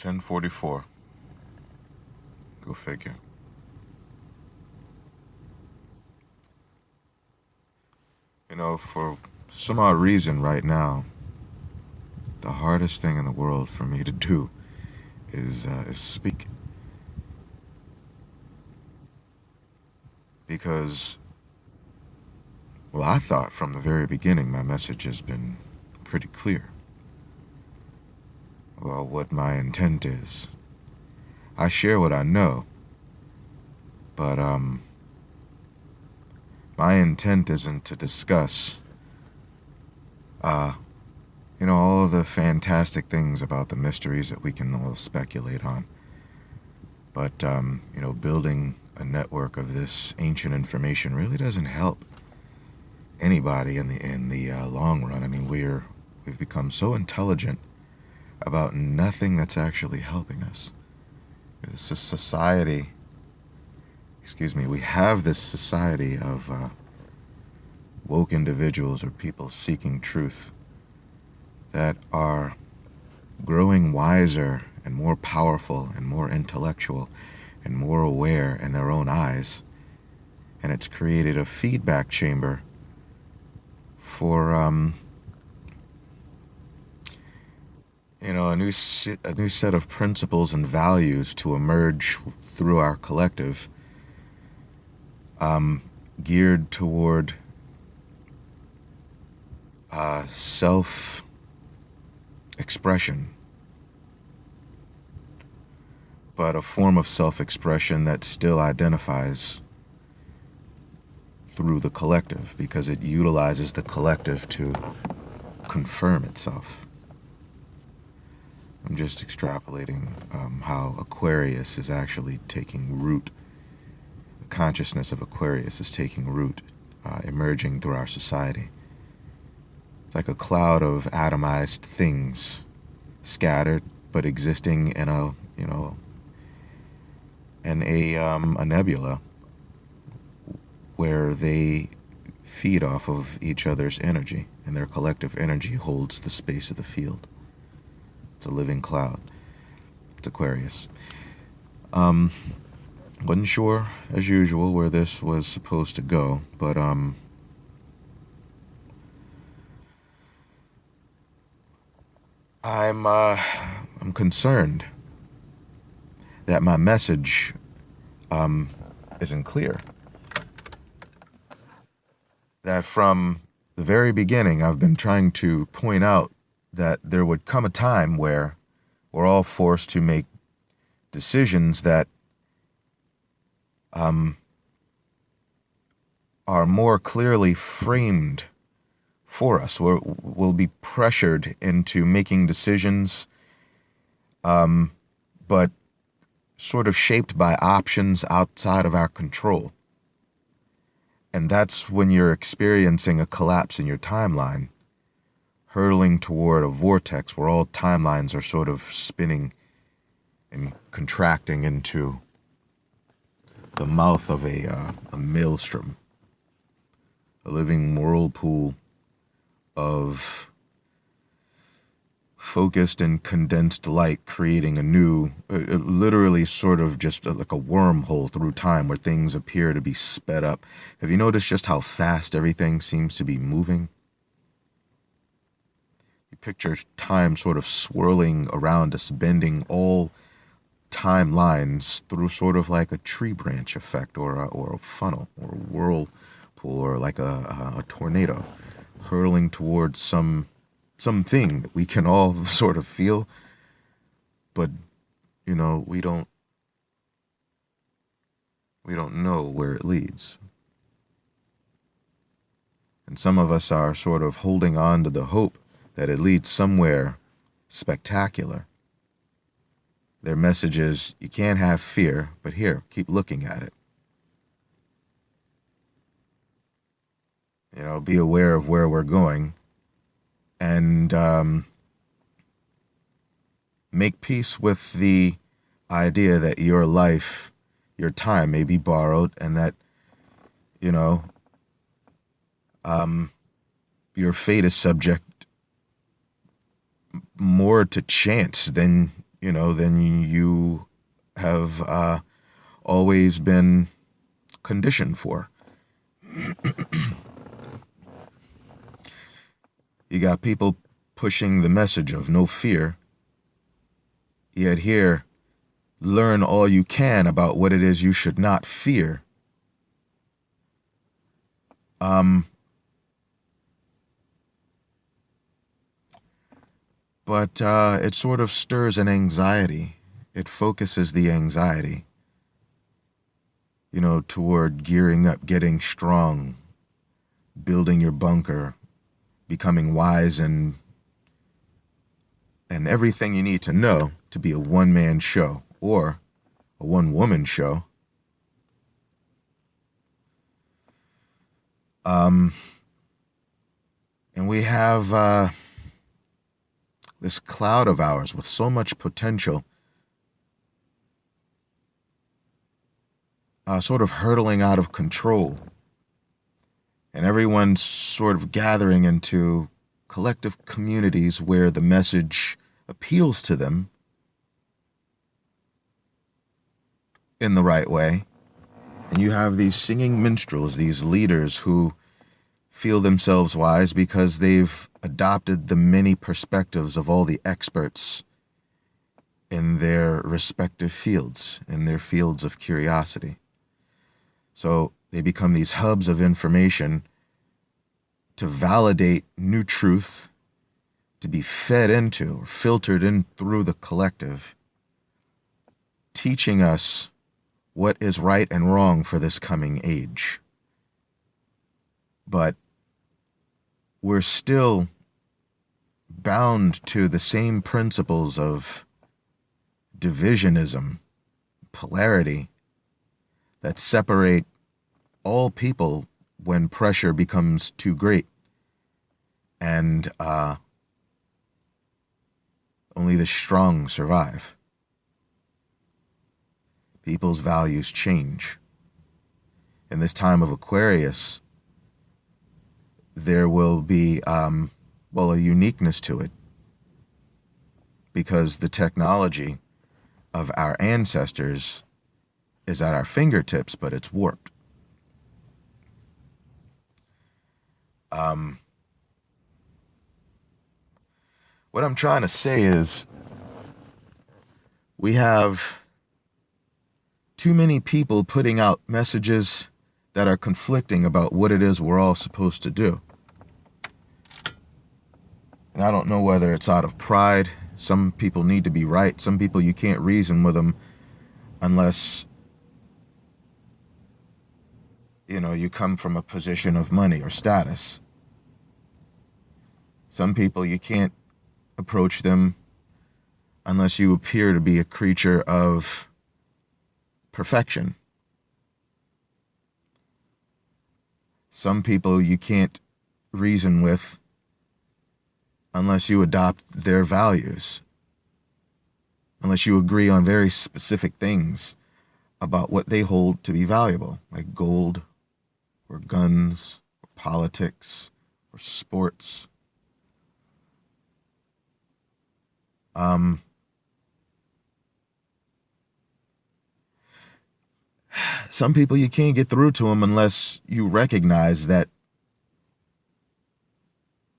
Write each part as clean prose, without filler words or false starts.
10:44. Go figure. For some odd reason right now, the hardest thing in the world for me to do is speak. Because, well, I thought from the very beginning my message has been pretty clear. Well, what my intent is. I share what I know, but my intent isn't to discuss all of the fantastic things about the mysteries that we can all speculate on. But building a network of this ancient information really doesn't help anybody in the long run. I mean, we've become so intelligent about nothing that's actually helping us. This is society. We have this society of woke individuals or people seeking truth that are growing wiser and more powerful and more intellectual and more aware in their own eyes. And it's created a feedback chamber for a new set of principles and values to emerge through our collective, geared toward self-expression, but a form of self-expression that still identifies through the collective because it utilizes the collective to confirm itself. I'm just extrapolating how Aquarius is actually taking root. The consciousness of Aquarius is taking root, emerging through our society. It's like a cloud of atomized things, scattered but existing in a nebula where they feed off of each other's energy, and their collective energy holds the space of the field. It's a living cloud. It's Aquarius. Wasn't sure, as usual, where this was supposed to go, but I'm concerned that my message isn't clear. That from the very beginning, I've been trying to point out that there would come a time where we're all forced to make decisions that are more clearly framed for us. We'll be pressured into making decisions, but sort of shaped by options outside of our control. And that's when you're experiencing a collapse in your timeline, hurtling toward a vortex where all timelines are sort of spinning and contracting into the mouth of a maelstrom, a living whirlpool of focused and condensed light, creating a new, literally sort of just like a wormhole through time where things appear to be sped up. Have you noticed just how fast everything seems to be moving? You picture time sort of swirling around us, bending all timelines through sort of like a tree branch effect or a funnel or a whirlpool or like a tornado hurling towards something that we can all sort of feel, but we don't know where it leads. And some of us are sort of holding on to the hope that it leads somewhere spectacular. Their message is, you can't have fear, but here, keep looking at it. Be aware of where we're going, and make peace with the idea that your life, your time may be borrowed, and that, your fate is subject more to chance than, than you have always been conditioned for. You got people pushing the message of no fear, yet here, learn all you can about what it is you should not fear. But it sort of stirs an anxiety. It focuses the anxiety, toward gearing up, getting strong, building your bunker, becoming wise and everything you need to know to be a one-man show or a one-woman show. And we have this cloud of ours with so much potential sort of hurtling out of control. And everyone's sort of gathering into collective communities where the message appeals to them in the right way. And you have these singing minstrels, these leaders who feel themselves wise because they've adopted the many perspectives of all the experts in their respective fields, in their fields of curiosity. So they become these hubs of information to validate new truth, to be fed into or filtered in through the collective, teaching us what is right and wrong for this coming age. But we're still bound to the same principles of divisionism, polarity, that separate all people when pressure becomes too great. And only the strong survive. People's values change. In this time of Aquarius, there will be, a uniqueness to it, because the technology of our ancestors is at our fingertips, but it's warped. What I'm trying to say is we have too many people putting out messages that are conflicting about what it is we're all supposed to do. And I don't know whether it's out of pride. Some people need to be right. Some people you can't reason with them unless, you come from a position of money or status. Some people you can't approach them unless you appear to be a creature of perfection. Some people you can't reason with unless you adopt their values, unless you agree on very specific things about what they hold to be valuable, like gold or guns or politics or sports. Some people you can't get through to them unless you recognize that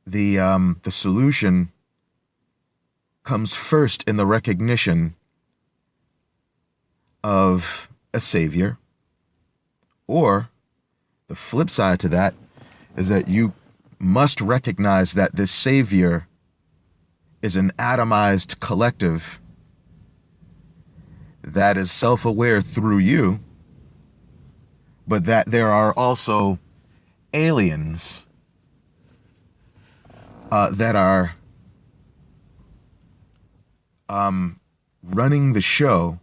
the solution comes first in the recognition of a savior, or the flip side to that is that you must recognize that this savior is an atomized collective that is self-aware through you, but that there are also aliens that are running the show,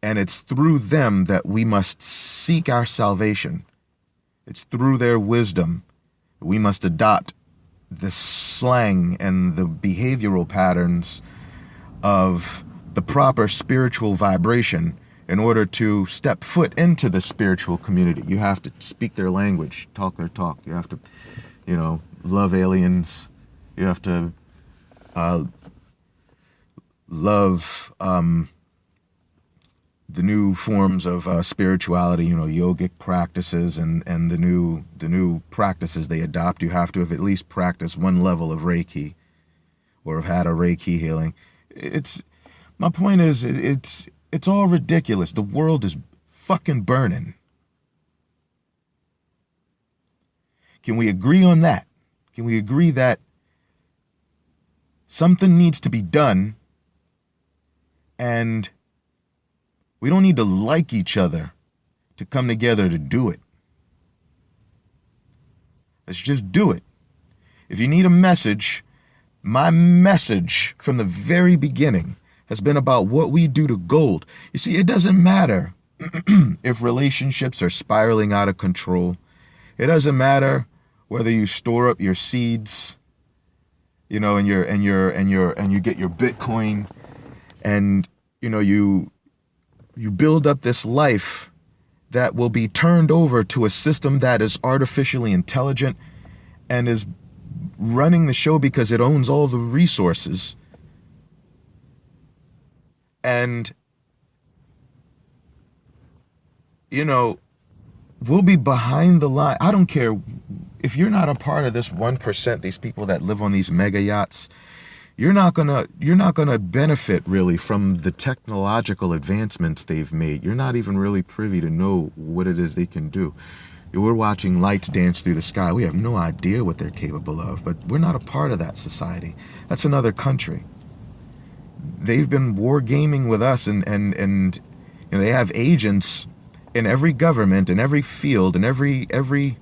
and it's through them that we must seek our salvation. It's through their wisdom we must adopt the slang and the behavioral patterns of the proper spiritual vibration in order to step foot into the spiritual community. You have to speak their language, talk their talk. You have to, love aliens. You have to love the new forms of spirituality, yogic practices, and the new practices they adopt. You have to have at least practiced one level of Reiki or have had a Reiki healing. My point is, it's all ridiculous. The world is fucking burning. Can we agree on that? Can we agree that something needs to be done, and we don't need to like each other to come together to do it? Let's just do it. If you need a message, my message from the very beginning has been about what we do to gold. You see, it doesn't matter if relationships are spiraling out of control. It doesn't matter whether you store up your seeds, and you get your Bitcoin, and you build up this life that will be turned over to a system that is artificially intelligent and is running the show because it owns all the resources. And, we'll be behind the line. I don't care if you're not a part of this 1%, these people that live on these mega yachts. You're not gonna benefit really from the technological advancements they've made. You're not even really privy to know what it is they can do. We're watching lights dance through the sky. We have no idea what they're capable of, but we're not a part of that society. That's another country. They've been wargaming with us, and they have agents in every government, in every field, in every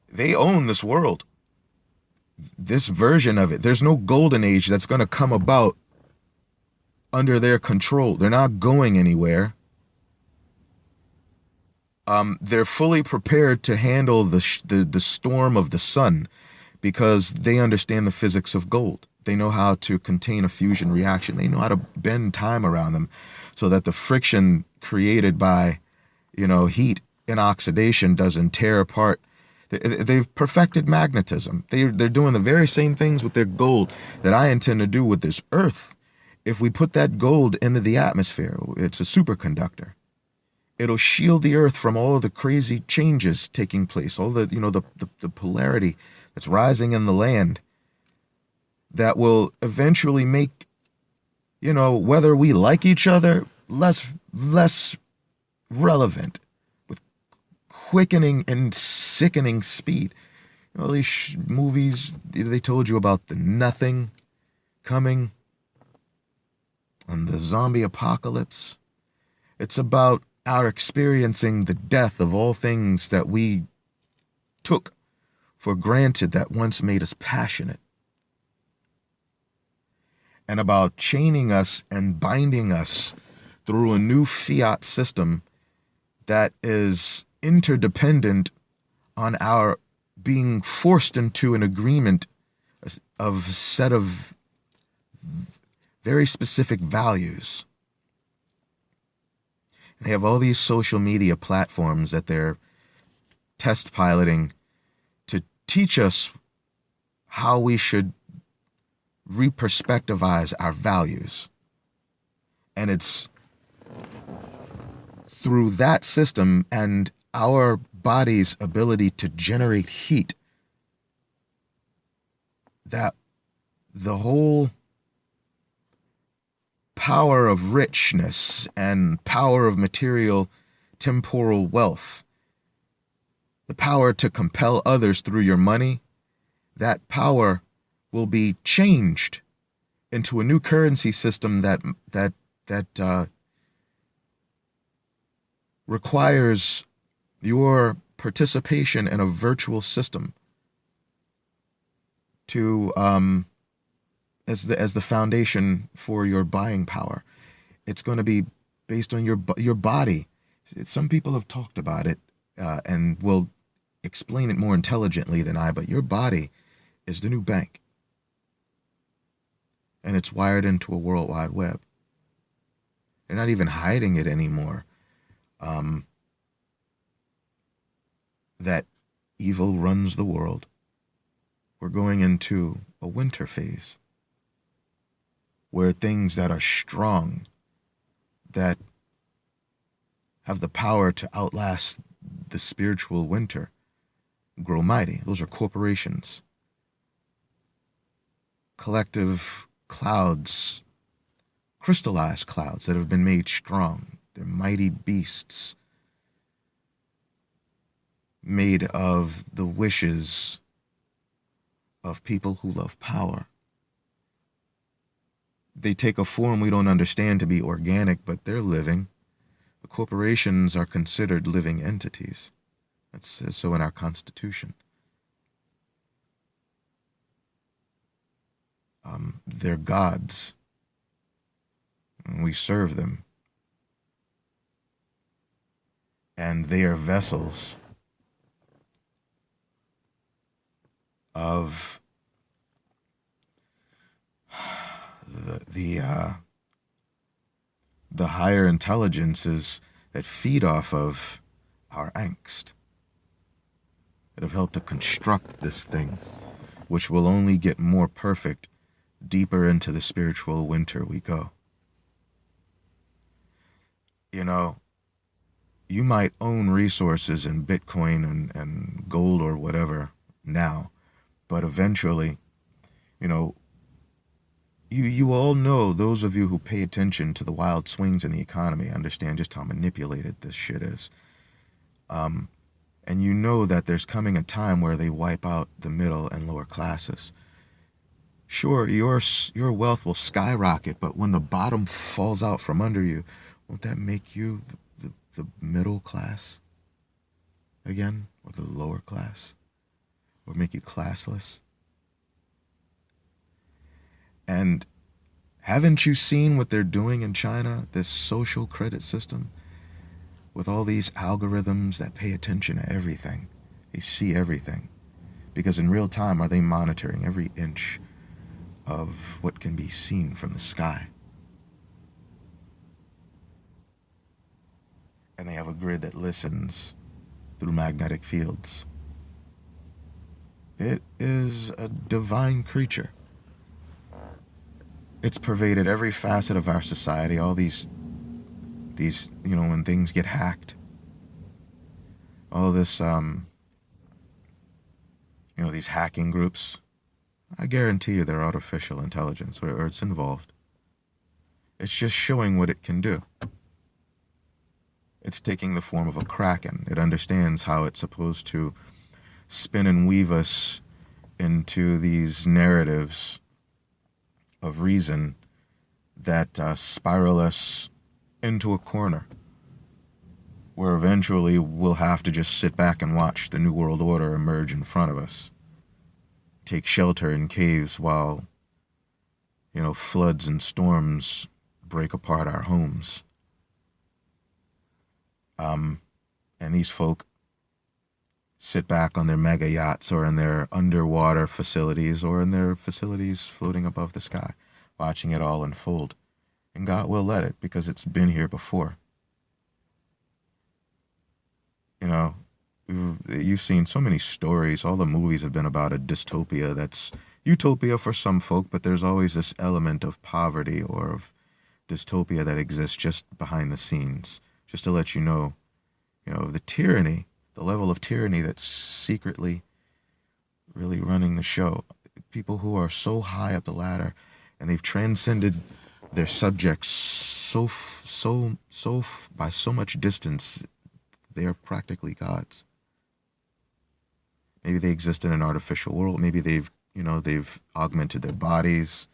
they own this world. This version of it. There's no golden age that's going to come about under their control. They're not going anywhere. They're fully prepared to handle the storm of the sun because they understand the physics of gold. They know how to contain a fusion reaction. They know how to bend time around them so that the friction created by, heat and oxidation doesn't tear apart. They've perfected magnetism. They're doing the very same things with their gold that I intend to do with this earth. If we put that gold into the atmosphere, it's a superconductor. It'll shield the earth from all of the crazy changes taking place, all the polarity that's rising in the land that will eventually make, whether we like each other, less relevant, with quickening and sickening speed. All these movies, they told you about the nothing coming and the zombie apocalypse. It's about our experiencing the death of all things that we took for granted that once made us passionate. And about chaining us and binding us through a new fiat system that is interdependent on our being forced into an agreement of a set of very specific values. And they have all these social media platforms that they're test piloting to teach us how we should reperspectivize our values. And it's through that system and our body's ability to generate heat that the whole power of richness and power of material temporal wealth, the power to compel others through your money, that power will be changed into a new currency system that requires your participation in a virtual system to as the foundation for your buying power. It's going to be based on your body. Some people have talked about it and will explain it more intelligently than I, but your body is the new bank. And it's wired into a World Wide Web. They're not even hiding it anymore. That evil runs the world. We're going into a winter phase. where things that are strong, that have the power to outlast the spiritual winter, grow mighty. Those are corporations. Collective clouds, crystallized clouds that have been made strong. They're mighty beasts made of the wishes of people who love power. They take a form we don't understand to be organic, but they're living. The corporations are considered living entities. It says so in our Constitution. They're gods, and we serve them. And they are vessels of the higher intelligences that feed off of our angst, that have helped to construct this thing, which will only get more perfect deeper into the spiritual winter we go. You know, you might own resources in Bitcoin and gold or whatever now, but eventually, you know, you all know, those of you who pay attention to the wild swings in the economy understand just how manipulated this shit is. And you know that there's coming a time where they wipe out the middle and lower classes. Sure, your wealth will skyrocket, but when the bottom falls out from under you, won't that make you the middle class again, or the lower class, or make you classless? And haven't you seen what they're doing in China, this social credit system, with all these algorithms that pay attention to everything? They see everything, because in real time are they monitoring every inch of what can be seen from the sky. And they have a grid that listens through magnetic fields. It is a divine creature. It's pervaded every facet of our society. All these, you know, when things get hacked, all this, you know, these hacking groups, I guarantee you they're artificial intelligence, or it's involved. It's just showing what it can do. It's taking the form of a kraken. It understands how it's supposed to spin and weave us into these narratives of reason that spiral us into a corner where eventually we'll have to just sit back and watch the New World Order emerge in front of us. Take shelter in caves while, you know, floods and storms break apart our homes. And these folk sit back on their mega yachts or in their underwater facilities or in their facilities floating above the sky, watching it all unfold. And God will let it, because it's been here before. You know, you've seen so many stories. All the movies have been about a dystopia that's utopia for some folk, but there's always this element of poverty or of dystopia that exists just behind the scenes, just to let you know, the tyranny, the level of tyranny that's secretly really running the show. People who are so high up the ladder, and they've transcended their subjects by so much distance, they are practically gods. Maybe they exist in an artificial world. Maybe they've augmented their bodies,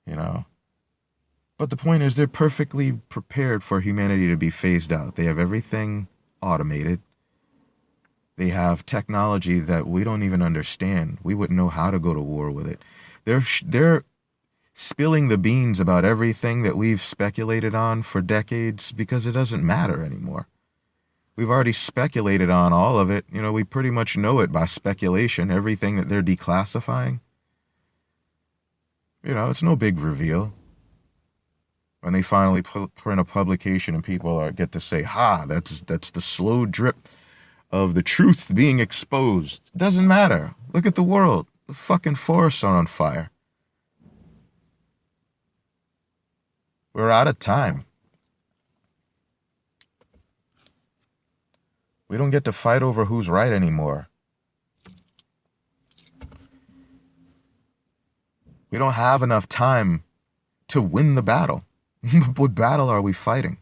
But the point is, they're perfectly prepared for humanity to be phased out. They have everything automated. They have technology that we don't even understand. We wouldn't know how to go to war with it. They're spilling the beans about everything that we've speculated on for decades because it doesn't matter anymore. We've already speculated on all of it. We pretty much know it by speculation, everything that they're declassifying. It's no big reveal. When they finally print a publication and people get to say, that's the slow drip of the truth being exposed. Doesn't matter. Look at the world. The fucking forests are on fire. We're out of time. We don't get to fight over who's right anymore. We don't have enough time to win the battle. What battle are we fighting?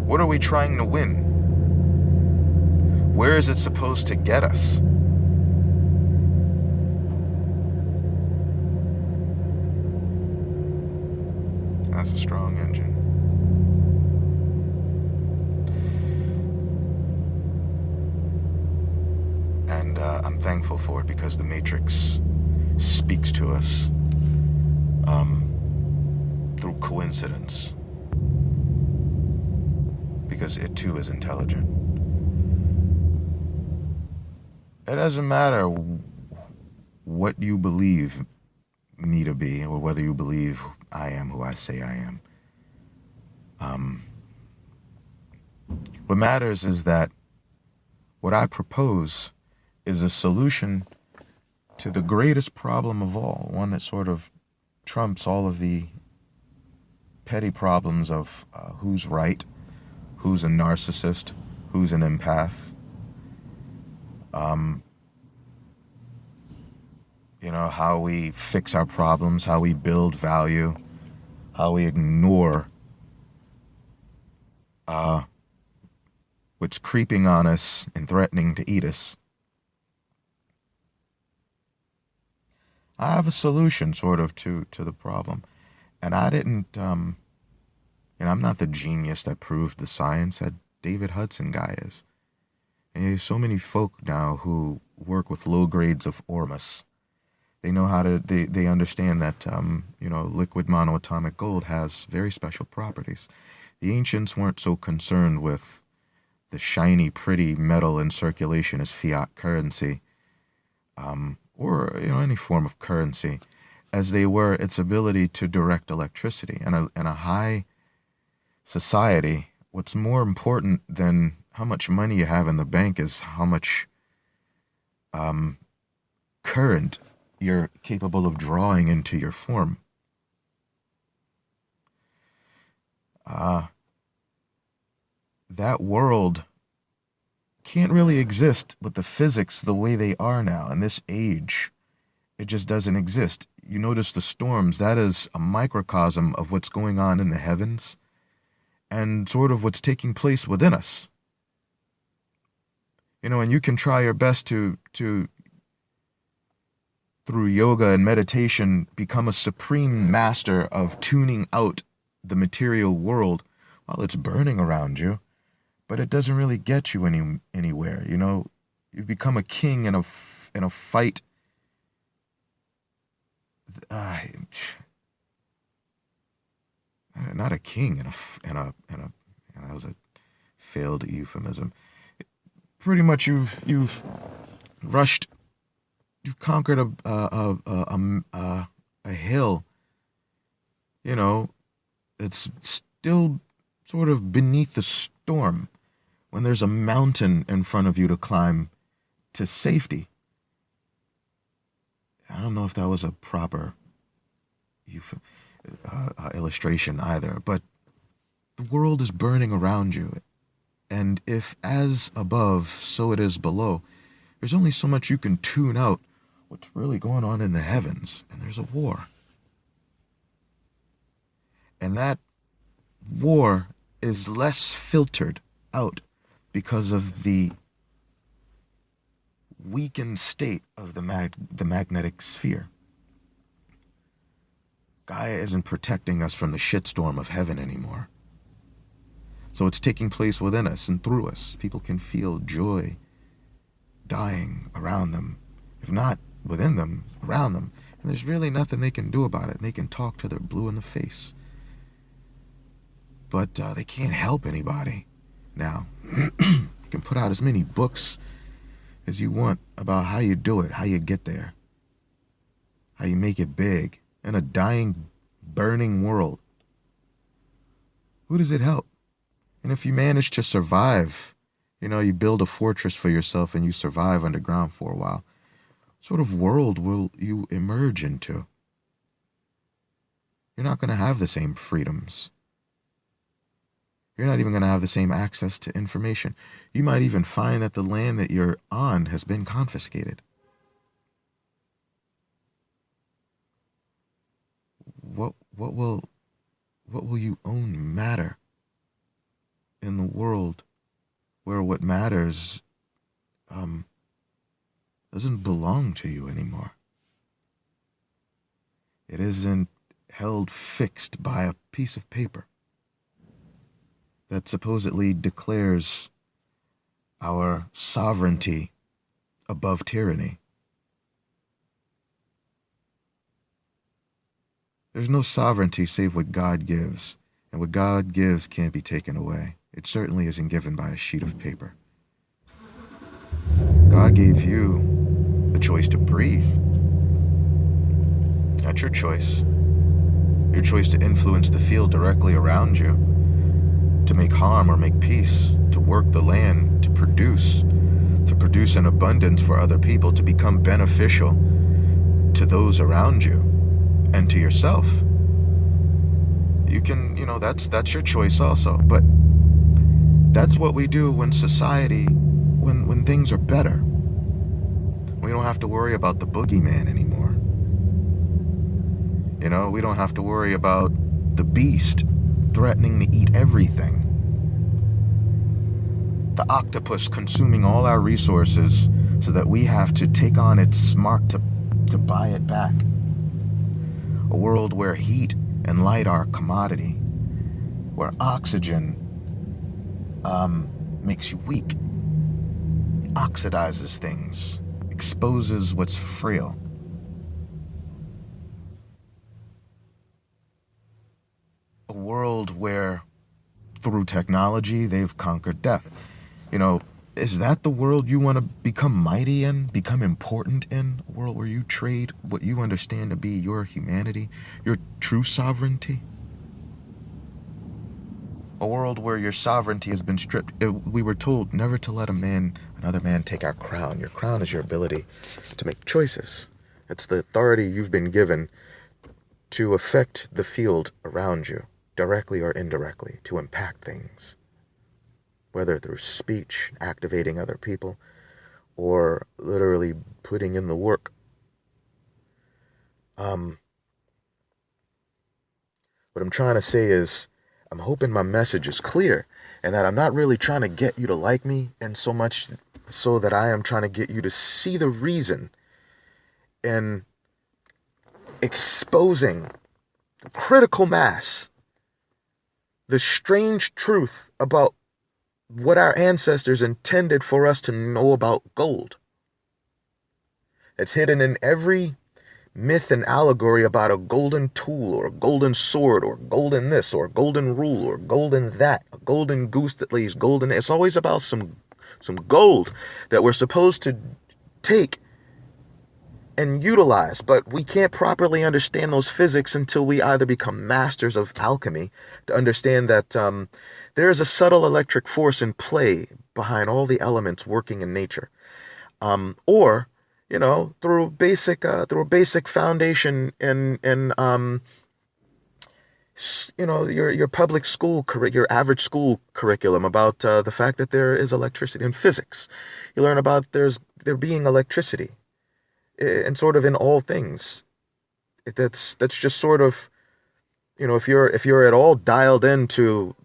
What are we trying to win? Where is it supposed to get us? That's a strong engine. And I'm thankful for it, because the Matrix speaks to us through coincidence, because it too is intelligent. It doesn't matter what you believe me to be, or whether you believe I am who I say I am. What matters is that what I propose is a solution to the greatest problem of all, one that sort of trumps all of the petty problems of who's right, who's a narcissist, who's an empath. How we fix our problems, how we build value, how we ignore what's creeping on us and threatening to eat us. I have a solution, sort of, to the problem. And I didn't, I'm not the genius that proved the science that David Hudson guy is. And there's so many folk now who work with low grades of Ormus. They know how to, they understand that, liquid monoatomic gold has very special properties. The ancients weren't so concerned with the shiny, pretty metal in circulation as fiat currency, or any form of currency, as they were its ability to direct electricity. And a high society, what's more important than how much money you have in the bank is how much current you're capable of drawing into your form. That world can't really exist with the physics the way they are now. In this age, it just doesn't exist. You notice the storms, that is a microcosm of what's going on in the heavens and sort of what's taking place within us. And you can try your best to through yoga and meditation, become a supreme master of tuning out the material world while it's burning around you. But it doesn't really get you anywhere. You've become a king in a fight. Not a king in a that was a failed euphemism. Pretty much you've rushed. You've conquered a hill. It's still sort of beneath the storm, when there's a mountain in front of you to climb to safety. I don't know if that was a proper illustration either, but the world is burning around you. And if as above, so it is below, there's only so much you can tune out what's really going on in the heavens, and there's a war. And that war is less filtered out because of the weakened state of the magnetic sphere. Gaia isn't protecting us from the shitstorm of heaven anymore. So it's taking place within us and through us. People can feel joy dying around them, if not within them, around them. And there's really nothing they can do about it. And they can talk till they're blue in the face. But they can't help anybody. Now, you can put out as many books as you want about how you do it, how you get there, how you make it big in a dying, burning world. Who does it help? And if you manage to survive, you build a fortress for yourself and you survive underground for a while, sort of world will you emerge into? You're not going to have the same freedoms. You're not even going to have the same access to information. You might even find that the land that you're on has been confiscated. What will you own matter in the world where what matters doesn't belong to you anymore? It isn't held fixed by a piece of paper that supposedly declares our sovereignty above tyranny. There's no sovereignty save what God gives, and what God gives can't be taken away. It certainly isn't given by a sheet of paper. God gave you the choice to breathe. That's your choice. Your choice to influence the field directly around you, to make harm or make peace, to work the land, to produce an abundance for other people, to become beneficial to those around you and to yourself. You can, that's your choice also. But that's what we do when society, when things are better. We don't have to worry about the boogeyman anymore. We don't have to worry about the beast threatening to eat everything. The octopus consuming all our resources so that we have to take on its mark to buy it back. A world where heat and light are a commodity, where oxygen makes you weak, oxidizes things, exposes what's frail. A world where, through technology, they've conquered death. Is that the world you want to become mighty in, become important in? A world where you trade what you understand to be your humanity, your true sovereignty? A world where your sovereignty has been stripped. We were told never to let another man take our crown. Your crown is your ability to make choices. It's the authority you've been given to affect the field around you, directly or indirectly, to impact things. Whether through speech, activating other people, or literally putting in the work. What I'm trying to say is, I'm hoping my message is clear, and that I'm not really trying to get you to like me, and so much so that I am trying to get you to see the reason in exposing the critical mass, the strange truth about what our ancestors intended for us to know about gold. It's hidden in every myth and allegory about a golden tool or a golden sword or golden this or golden rule or golden that, a golden goose that lays golden. It's always about some gold that we're supposed to take and utilize, but we can't properly understand those physics until we either become masters of alchemy to understand that there is a subtle electric force in play behind all the elements working in nature, or through a basic foundation in your public school your average school curriculum about the fact that there is electricity in physics. You learn about there being electricity. And sort of in all things, that's just sort of, if you're at all dialed into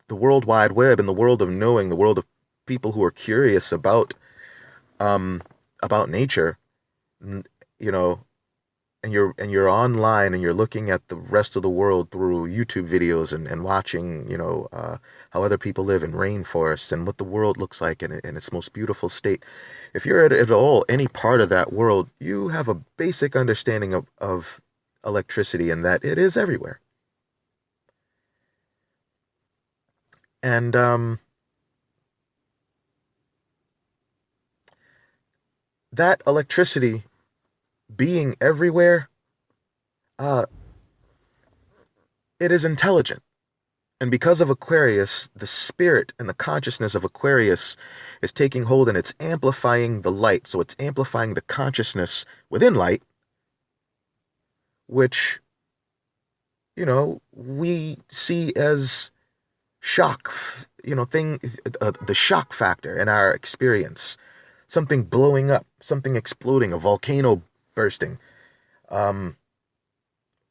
the World Wide Web and the world of knowing, the world of people who are curious about nature, and you're online and you're looking at the rest of the world through YouTube videos and watching, how other people live in rainforests and what the world looks like in its most beautiful state. If you're at all any part of that world, you have a basic understanding of electricity and that it is everywhere. And that electricity being everywhere, it is intelligent. And because of Aquarius, the spirit and the consciousness of Aquarius is taking hold, and it's amplifying the light. So it's amplifying the consciousness within light, which, we see as shock, the shock factor in our experience. Something blowing up, something exploding, a volcano bursting, a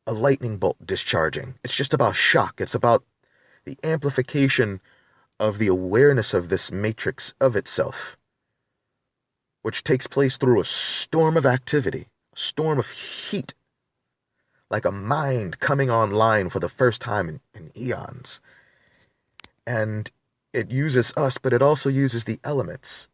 lightning bolt discharging. It's just about shock. It's about the amplification of the awareness of this matrix of itself, which takes place through a storm of activity, a storm of heat, like a mind coming online for the first time in eons. And it uses us, but it also uses the elements.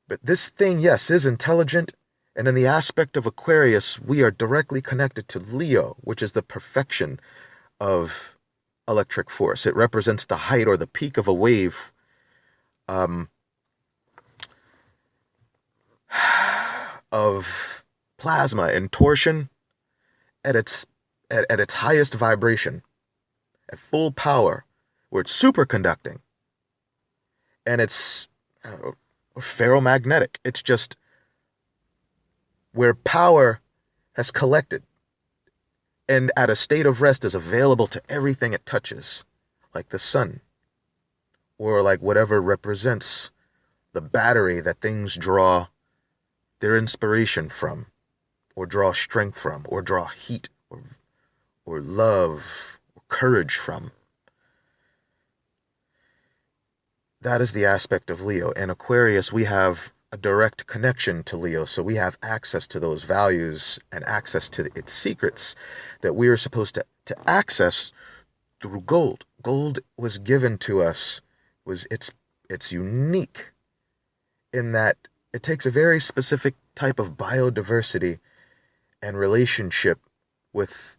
But this thing, yes, is intelligent, and in the aspect of Aquarius, we are directly connected to Leo, which is the perfection of electric force. It represents the height or the peak of a wave, of plasma in torsion at its highest vibration, at full power, where it's superconducting, and it's ferromagnetic. It's just where power has collected and at a state of rest is available to everything it touches, like the sun, or like whatever represents the battery that things draw their inspiration from, or draw strength from, or draw heat, or love, or courage from. That is the aspect of Leo. In Aquarius, we have a direct connection to Leo, so we have access to those values and access to its secrets that we are supposed to access through gold. Gold was given to us, it's unique in that it takes a very specific type of biodiversity and relationship with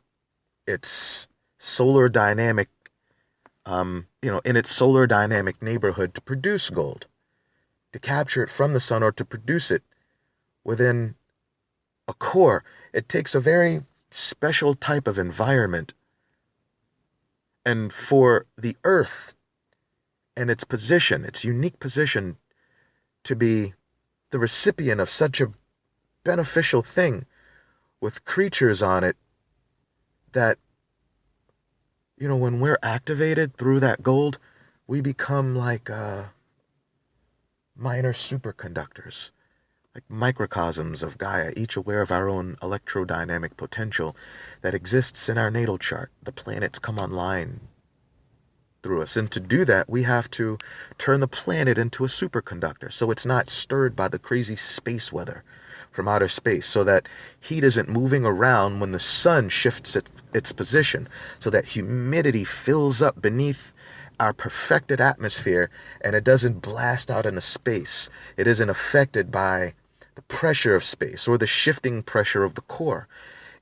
its solar dynamic, in its solar dynamic neighborhood to produce gold, to capture it from the sun, or to produce it within a core. It takes a very special type of environment. And for the earth and its position, its unique position, to be the recipient of such a beneficial thing with creatures on it, that, when we're activated through that gold, we become like minor superconductors, like microcosms of Gaia, each aware of our own electrodynamic potential that exists in our natal chart. The planets come online through us, and to do that, we have to turn the planet into a superconductor, so it's not stirred by the crazy space weather from outer space, so that heat isn't moving around when the sun shifts its position, so that humidity fills up beneath our perfected atmosphere, and it doesn't blast out into space. It isn't affected by the pressure of space or the shifting pressure of the core.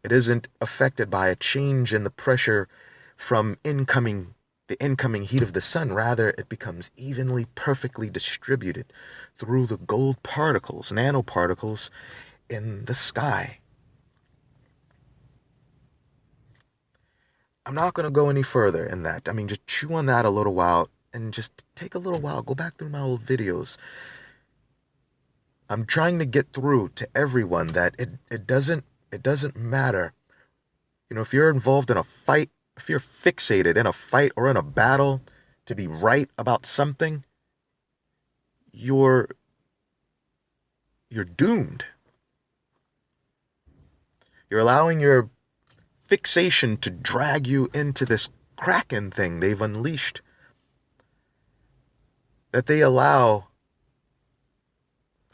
It isn't affected by a change in the pressure from the incoming heat of the sun. Rather, it becomes evenly, perfectly distributed through the gold particles, nanoparticles in the sky. I'm not going to go any further in that. Just chew on that a little while and just take a little while. Go back through my old videos. I'm trying to get through to everyone that it doesn't matter. If you're involved in a fight, if you're fixated in a fight or in a battle to be right about something, you're doomed. You're allowing your fixation to drag you into this Kraken thing they've unleashed, that they allow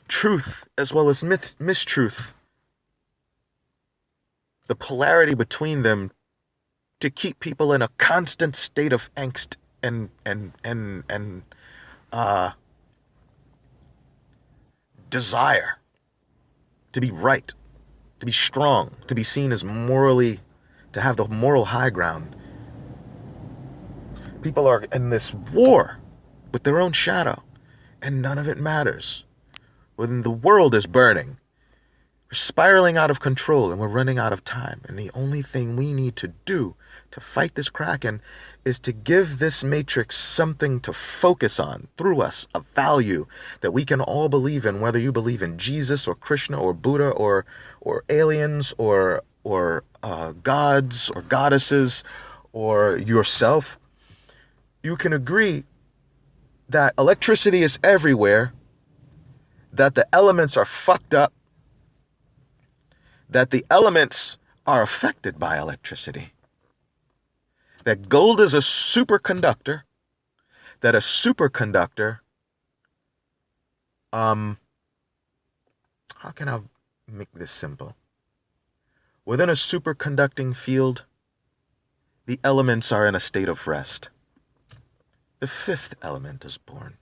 truth as well as mistruth, the polarity between them, to keep people in a constant state of angst and desire to be right, to be strong, to be seen as morally, to have the moral high ground. People are in this war with their own shadow, and none of it matters. When the world is burning, We're spiraling out of control and we're running out of time. And the only thing we need to do to fight this Kraken is to give this matrix something to focus on through us, a value that we can all believe in, whether you believe in Jesus or Krishna or Buddha or aliens or gods or goddesses or yourself. You can agree that electricity is everywhere, that the elements are fucked up, that the elements are affected by electricity, that gold is a superconductor, that a superconductor, how can I make this simple? Within a superconducting field, the elements are in a state of rest. The fifth element is born.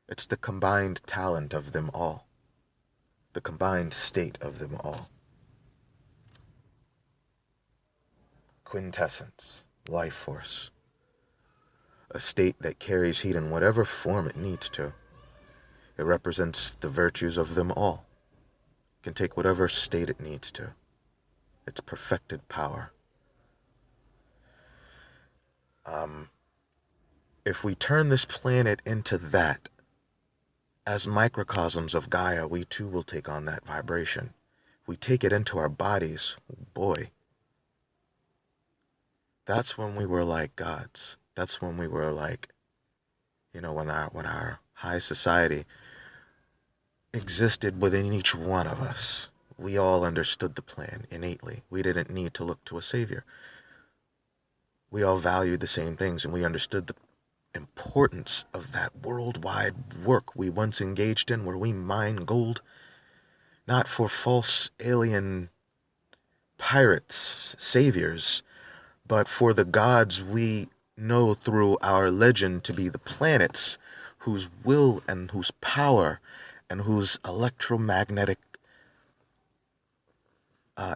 It's the combined talent of them all, the combined state of them all. Quintessence, life force, a state that carries heat in whatever form it needs to. It represents the virtues of them all. It can take whatever state it needs to. It's perfected power. If we turn this planet into that, as microcosms of Gaia, we too will take on that vibration. We take it into our bodies, boy. That's when we were like gods. That's when we were like, when our high society existed within each one of us. We all understood the plan innately. We didn't need to look to a savior. We all valued the same things, and we understood the importance of that worldwide work we once engaged in, where we mine gold, not for false alien pirates, saviors, but for the gods we know through our legend to be the planets, whose will and whose power and whose electromagnetic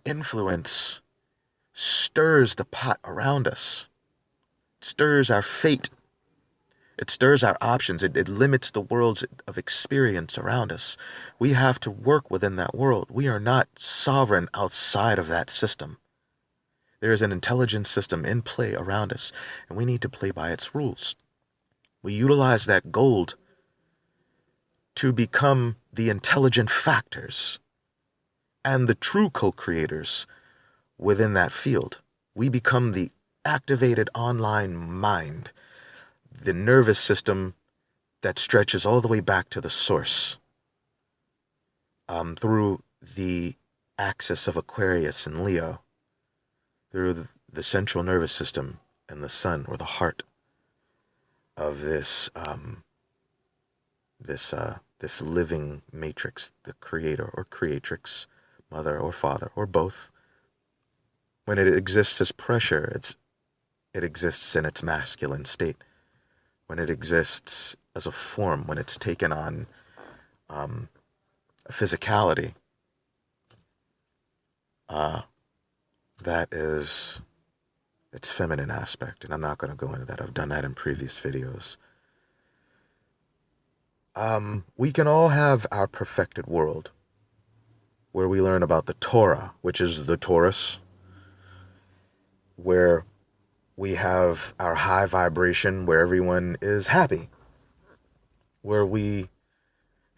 influence stirs the pot around us, stirs our fate. It stirs our options. It limits the worlds of experience around us. We have to work within that world. We are not sovereign outside of that system. There is an intelligent system in play around us, and we need to play by its rules. We utilize that gold to become the intelligent factors and the true co-creators within that field. We become the activated online mind, the nervous system that stretches all the way back to the source, through the axis of Aquarius and Leo, through the central nervous system and the sun, or the heart of this living matrix, the creator or creatrix, mother or father, or both. When it exists as pressure, it exists in its masculine state. When it exists as a form, when it's taken on a physicality, that is its feminine aspect. And I'm not going to go into that. I've done that in previous videos. We can all have our perfected world, where we learn about the Torah, which is the Taurus, where we have our high vibration, where everyone is happy, where we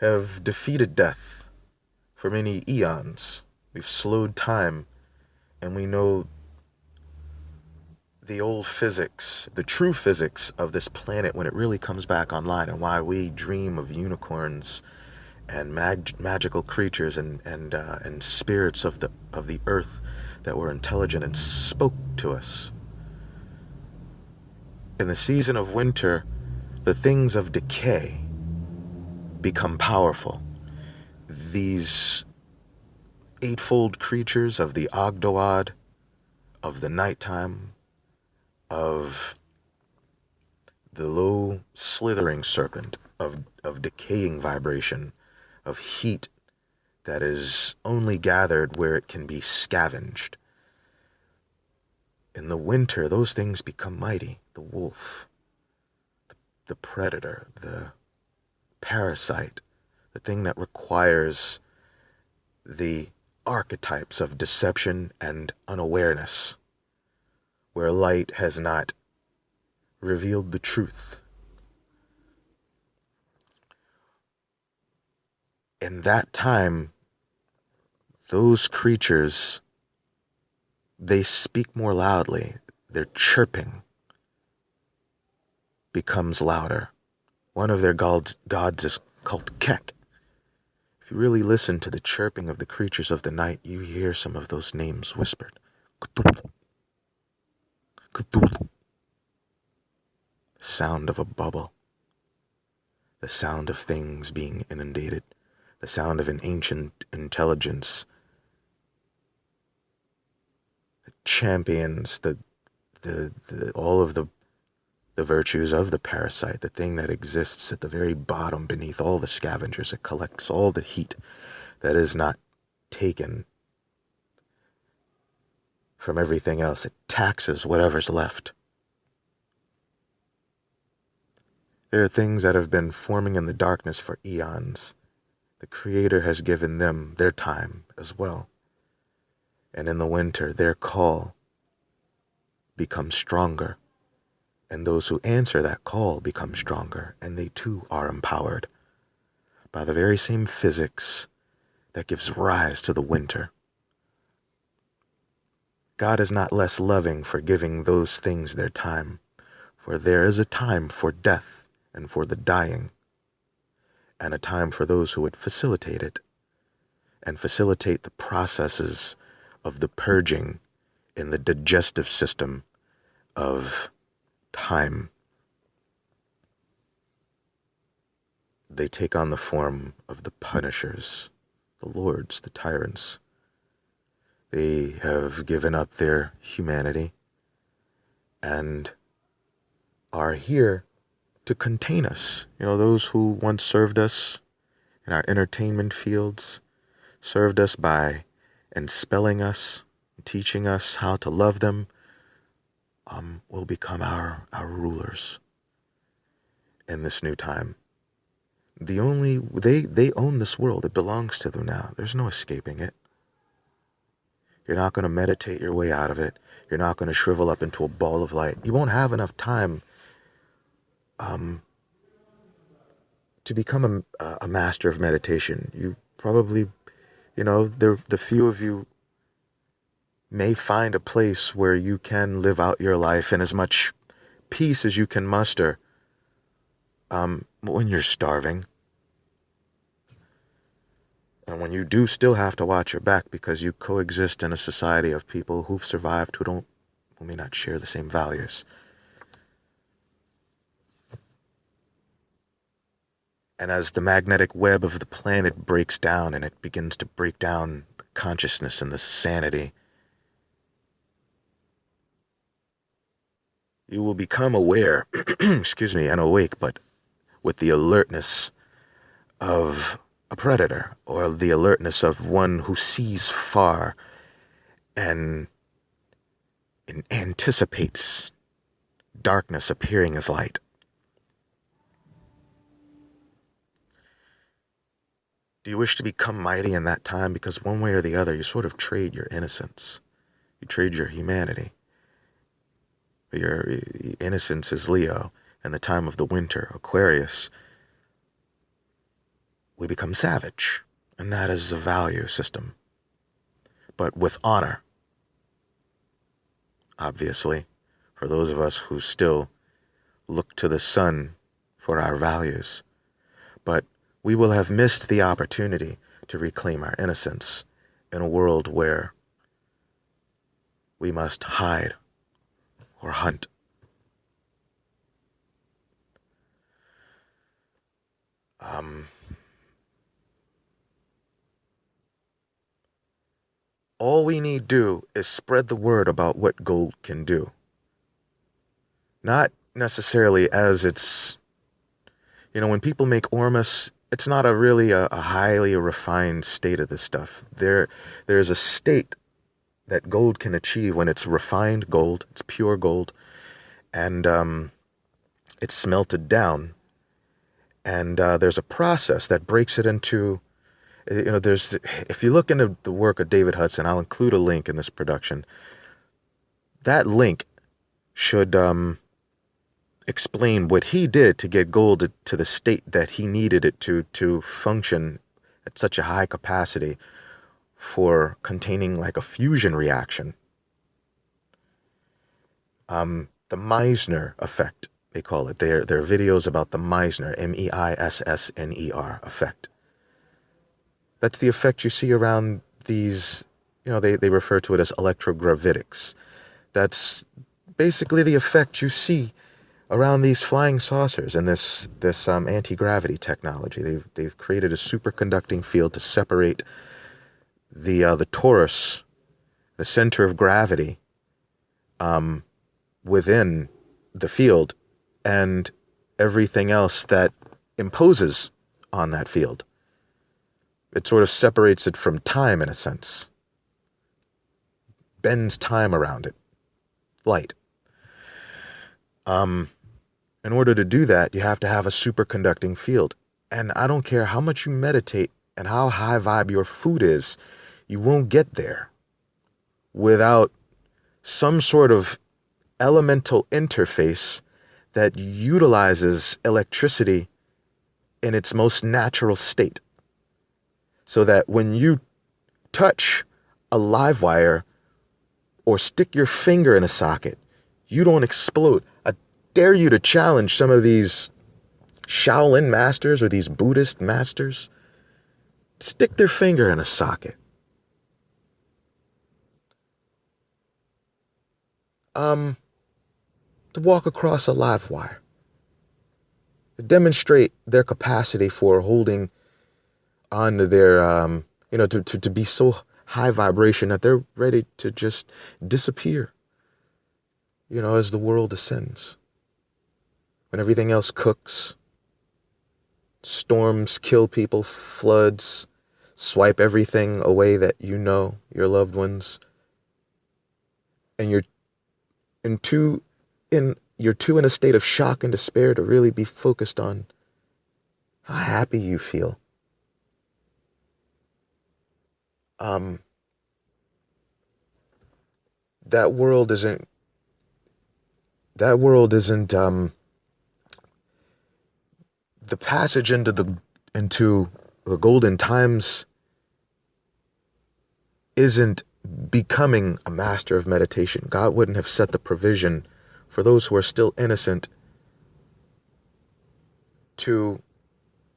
have defeated death for many eons. We've slowed time, and we know the old physics, the true physics of this planet when it really comes back online, and why we dream of unicorns and magical creatures and spirits of the earth that were intelligent and spoke to us. In the season of winter, the things of decay become powerful. These eightfold creatures of the Ogdoad, of the nighttime, of the low slithering serpent, of decaying vibration, of heat that is only gathered where it can be scavenged. In the winter, those things become mighty. The wolf, the predator, the parasite, the thing that requires the archetypes of deception and unawareness, where light has not revealed the truth. In that time, those creatures, they speak more loudly. Their chirping becomes louder. One of their gods is called Kek. If you really listen to the chirping of the creatures of the night, you hear some of those names whispered. Cthulhu. Cthulhu. The sound of a bubble. The sound of things being inundated. The sound of an ancient intelligence that champions all of the virtues of the parasite, the thing that exists at the very bottom beneath all the scavengers. It collects all the heat that is not taken from everything else. It taxes whatever's left. There are things that have been forming in the darkness for eons. The Creator has given them their time as well. And in the winter, their call becomes stronger. And those who answer that call become stronger, and they too are empowered by the very same physics that gives rise to the winter. God is not less loving for giving those things their time, for there is a time for death and for the dying, and a time for those who would facilitate it, and facilitate the processes of the purging in the digestive system of time. They take on the form of the punishers, the lords, the tyrants. They have given up their humanity and are here to contain us. You know, those who once served us in our entertainment fields, served us by expelling us, teaching us how to love them, will become our rulers in this new time. They own this world. It belongs to them now. There's no escaping it. You're not going to meditate your way out of it. You're not going to shrivel up into a ball of light. You won't have enough time to become a master of meditation. You probably, the few of you may find a place where you can live out your life in as much peace as you can muster when you're starving. And when you do still have to watch your back because you coexist in a society of people who've survived who may not share the same values. And as the magnetic web of the planet breaks down and it begins to break down the consciousness and the sanity, you will become aware, and awake, but with the alertness of a predator, or the alertness of one who sees far and anticipates darkness appearing as light. Do you wish to become mighty in that time? Because one way or the other, you sort of trade your innocence. You trade your humanity. Your innocence is Leo, and the time of the winter, Aquarius, we become savage, and that is a value system. But with honor, obviously, for those of us who still look to the sun for our values. But we will have missed the opportunity to reclaim our innocence in a world where we must hide or hunt. All we need do is spread the word about what gold can do. Not necessarily as it's, when people make ormus, it's not really a highly refined state of this stuff. There's a state that gold can achieve when it's refined gold, it's pure gold, and it's smelted down. And there's a process that breaks it into, There's, if you look into the work of David Hudson, I'll include a link in this production. That link should explain what he did to get gold to the state that he needed it to function at such a high capacity for containing like a fusion reaction. The Meissner effect, they call it. There are videos about the Meissner, Meissner effect. That's the effect you see around these, they refer to it as electrogravitics. That's basically the effect you see around these flying saucers and this anti-gravity technology. They've created a superconducting field to separate the torus, the center of gravity, within the field, and everything else that imposes on that field. It sort of separates it from time in a sense, bends time around it, light. In order to do that, you have to have a superconducting field. And I don't care how much you meditate and how high vibe your food is, you won't get there without some sort of elemental interface that utilizes electricity in its most natural state. So that when you touch a live wire or stick your finger in a socket, you don't explode. I dare you to challenge some of these Shaolin masters or these Buddhist masters. Stick their finger in a socket. To walk across a live wire. To demonstrate their capacity for holding on to their, to be so high vibration that they're ready to just disappear, as the world ascends. When everything else cooks, storms kill people, floods swipe everything away that your loved ones, and you're too in a state of shock and despair to really be focused on how happy you feel. That world isn't the passage into the golden times isn't becoming a master of meditation. God wouldn't have set the provision for those who are still innocent to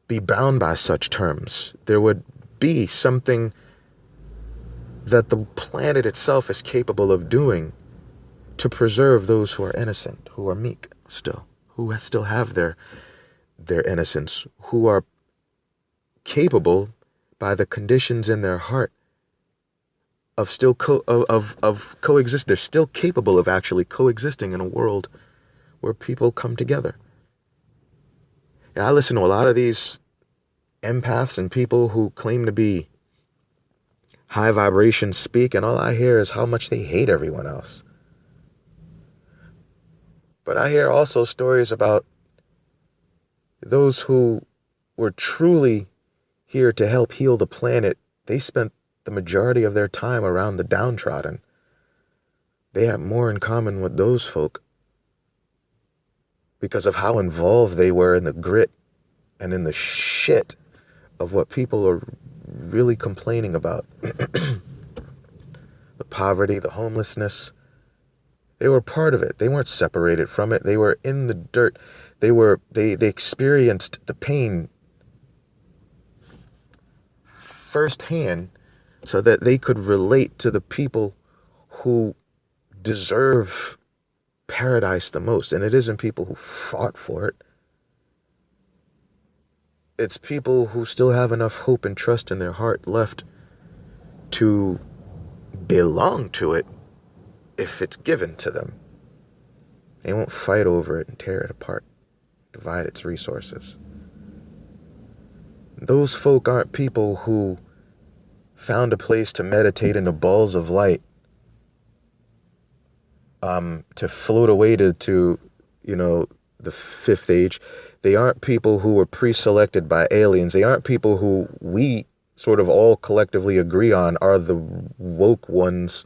be bound by such terms. There would be something that the planet itself is capable of doing to preserve those who are innocent, who are meek still, who still have their innocence, who are capable by the conditions in their heart of still coexist. They're still capable of actually coexisting in a world where people come together. And I listen to a lot of these empaths and people who claim to be high vibration speak, and all I hear is how much they hate everyone else. But I hear also stories about those who were truly here to help heal the planet. They spent the majority of their time around the downtrodden. They have more in common with those folk because of how involved they were in the grit and in the shit of what people are really complaining about. The poverty, the homelessness. They were part of it. They weren't separated from it. They were in the dirt. They experienced the pain firsthand so that they could relate to the people who deserve paradise the most. And it isn't people who fought for it. It's people who still have enough hope and trust in their heart left to belong to it if it's given to them. They won't fight over it and tear it apart, divide its resources. Those folk aren't people who found a place to meditate in the balls of light, to float away to the fifth age. They aren't people who were pre-selected by aliens. They aren't people who we sort of all collectively agree on are the woke ones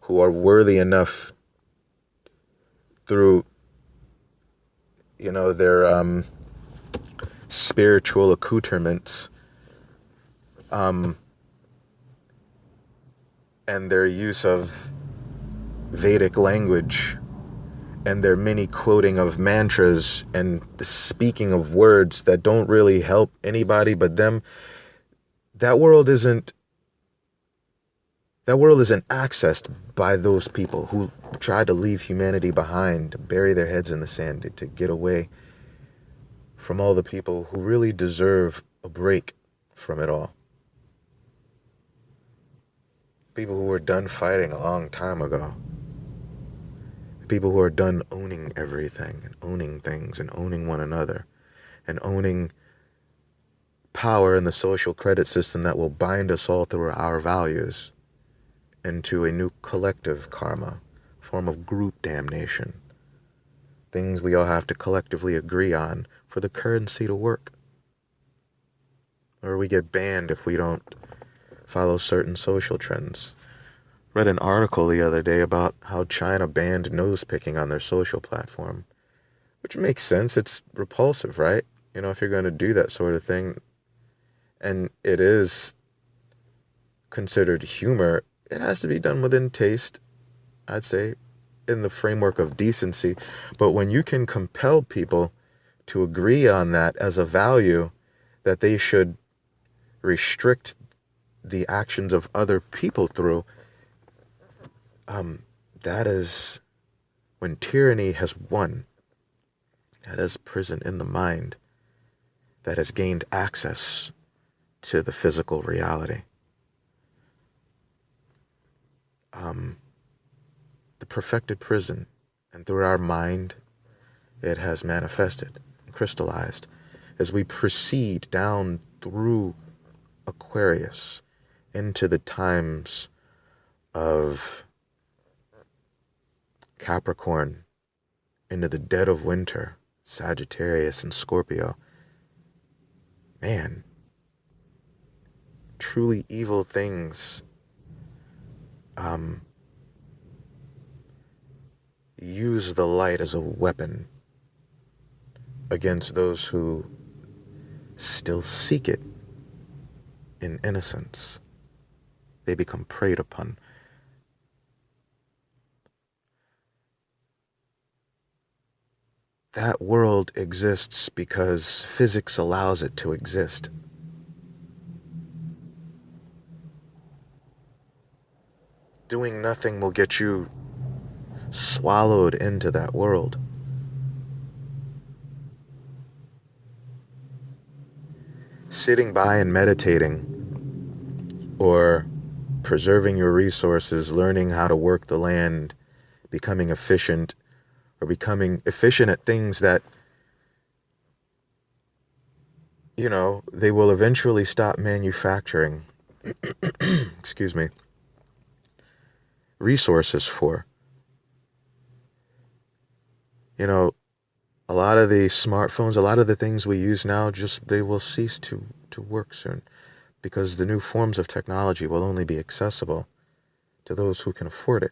who are worthy enough through, their spiritual accoutrements, and their use of Vedic language, and their many quoting of mantras and the speaking of words that don't really help anybody but them. That world isn't accessed by those people who try to leave humanity behind, to bury their heads in the sand, to get away from all the people who really deserve a break from it all. People who were done fighting a long time ago. People who are done owning everything and owning things and owning one another and owning power in the social credit system that will bind us all through our values into a new collective karma, form of group damnation. Things we all have to collectively agree on for the currency to work. Or we get banned if we don't follow certain social trends. Read an article the other day about how China banned nose picking on their social platform, which makes sense. It's repulsive, right? If you're going to do that sort of thing, and it is considered humor, it has to be done within taste, I'd say, in the framework of decency. But when you can compel people to agree on that as a value, that they should restrict the actions of other people through, that is when tyranny has won. That is prison in the mind that has gained access to the physical reality. The perfected prison, and through our mind, it has manifested, crystallized, as we proceed down through Aquarius into the times of Capricorn, into the dead of winter, Sagittarius and Scorpio. Man, truly evil things use the light as a weapon against those who still seek it in innocence. They become preyed upon. That world exists because physics allows it to exist. Doing nothing will get you swallowed into that world. Sitting by and meditating, or preserving your resources, learning how to work the land, becoming efficient, or becoming efficient at things that, they will eventually stop manufacturing, excuse me, resources for. A lot of the smartphones, a lot of the things we use now, they will cease to work soon, because the new forms of technology will only be accessible to those who can afford it,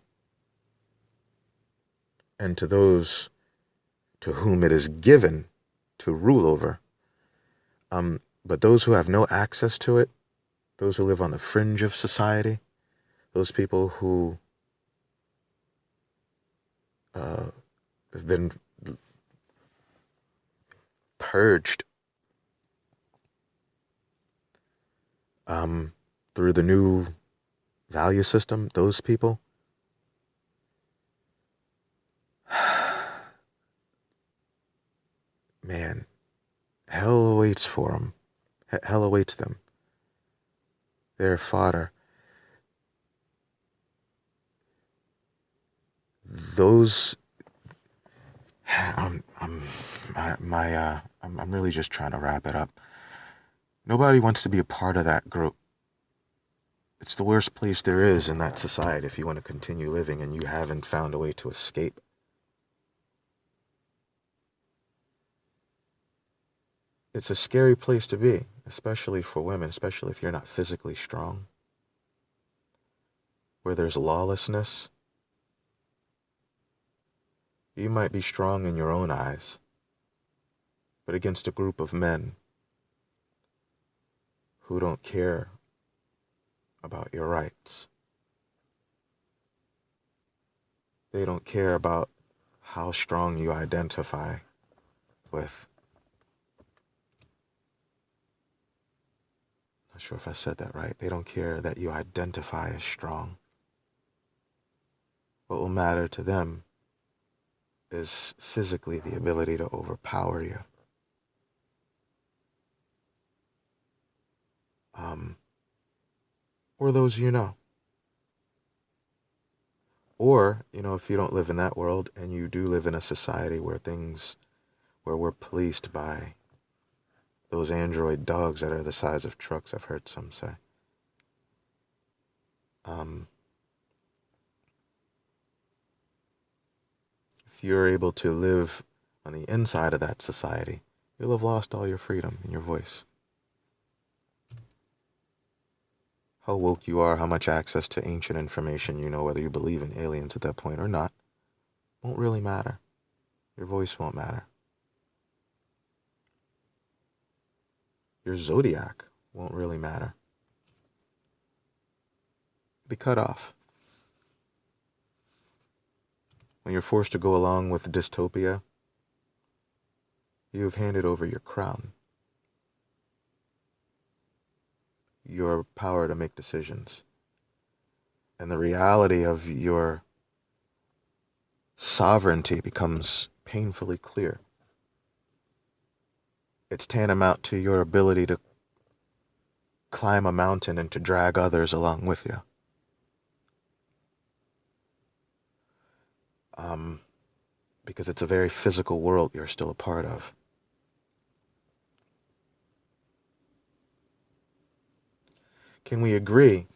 and to those to whom it is given to rule over. But those who have no access to it, those who live on the fringe of society, those people who have been purged through the new value system, those people, man, hell awaits for them. Hell awaits them. They're fodder. Those, I'm really just trying to wrap it up. Nobody wants to be a part of that group. It's the worst place there is in that society if you want to continue living and you haven't found a way to escape. It's a scary place to be. especially for women, especially if you're not physically strong, where there's lawlessness. You might be strong in your own eyes, but against a group of men who don't care about your rights. They don't care about how strong you identify with. Not sure if I said that right. They don't care that you identify as strong. What will matter to them is physically the ability to overpower you. Or those you know. Or, if you don't live in that world and you do live in a society where we're policed by those android dogs that are the size of trucks, I've heard some say. If you're able to live on the inside of that society, you'll have lost all your freedom in your voice. How woke you are, how much access to ancient information you know, whether you believe in aliens at that point or not, won't really matter. Your voice won't matter. Your zodiac won't really matter. Be cut off. When you're forced to go along with dystopia, you have handed over your crown, your power to make decisions, and the reality of your sovereignty becomes painfully clear. It's tantamount to your ability to climb a mountain and to drag others along with you. Because it's a very physical world you're still a part of. Can we agree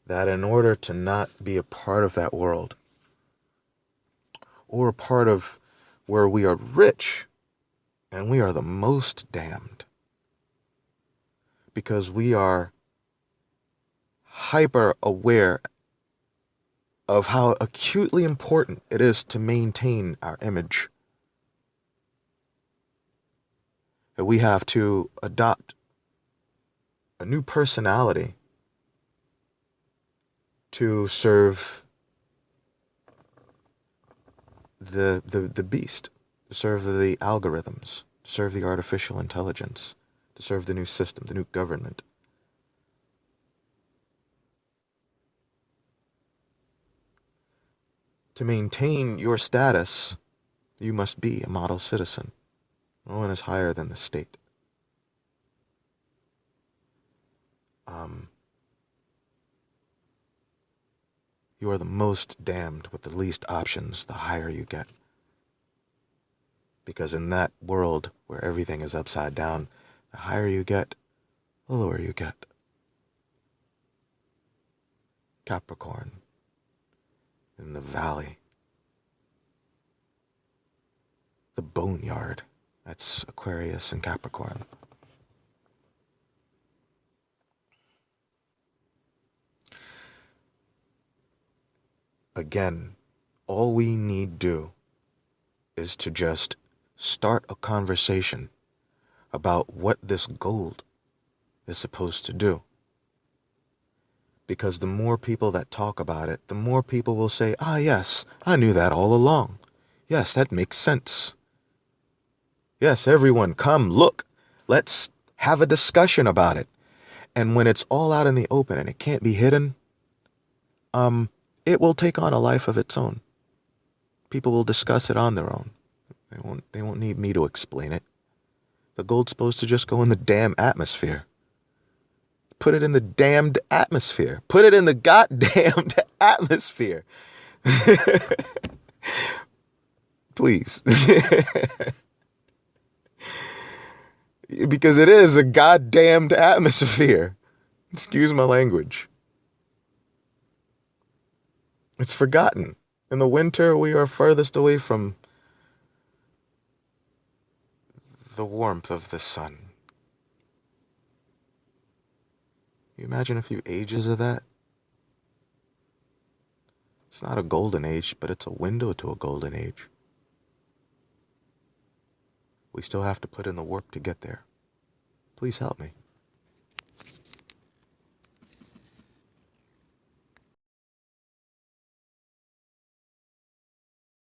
that in order to not be a part of that world, or a part of where we are rich, and we are the most damned, because we are hyper aware of how acutely important it is to maintain our image, that we have to adopt a new personality to serve the beast, to serve the algorithms, to serve the artificial intelligence, to serve the new system, the new government. To maintain your status, you must be a model citizen. No one is higher than the state. You are the most damned with the least options the higher you get. Because in that world where everything is upside down, the higher you get, the lower you get. Capricorn in the valley. The boneyard. That's Aquarius and Capricorn. Again, all we need do is to just start a conversation about what this gold is supposed to do. Because the more people that talk about it, the more people will say, ah, yes, I knew that all along. Yes, that makes sense. Yes, everyone, come, look. Let's have a discussion about it. And when it's all out in the open and it can't be hidden, it will take on a life of its own. People will discuss it on their own. They won't need me to explain it. The gold's supposed to just go in the damn atmosphere. Put it in the damned atmosphere. Put it in the goddamned atmosphere. Please. Because it is a goddamned atmosphere. Excuse my language. It's forgotten. In the winter, we are furthest away from the warmth of the sun. You imagine a few ages of that? It's not a golden age, but it's a window to a golden age. We still have to put in the work to get there. Please help me.